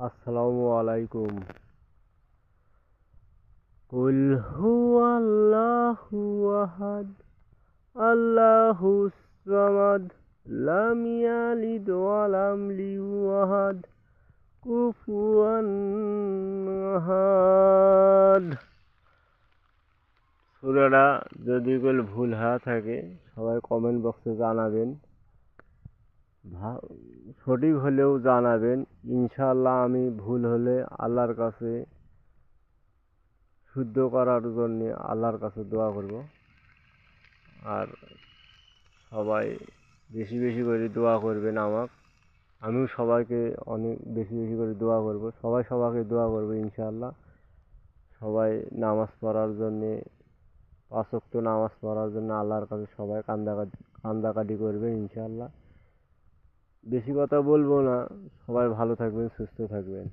আসসালামু আলাইকুম। কুল হুয়াল্লাহু আহাদ আল্লাহুস সামাদ লাম ইয়ালিদ ওয়া লাম ইউলাদ কুফুয়ান আহাদ। সূরাটা যদি কোনো ভুল হয়ে থাকে সবাই কমেন্ট বক্সে জানাবেন, সঠিক হলেও জানাবেন। ইনশাআল্লাহ আমি ভুল হলে আল্লাহর কাছে শুদ্ধ করার জন্যে আল্লাহর কাছে দোয়া করব। আর সবাই বেশি বেশি করে দোয়া করবেন আমাকে, আমিও সবাইকে অনেক বেশি বেশি করে দোয়া করব। সবাই সবাইকে দোয়া করবে ইনশাআল্লাহ। সবাই নামাজ পড়ার জন্যে, 5 ওয়াক্ত নামাজ পড়ার জন্য আল্লাহর কাছে সবাই কান্দাকাটি করবেন ইনশাআল্লাহ। বেশি কথা বলবো না, সবাই ভালো থাকবেন, সুস্থ থাকবেন।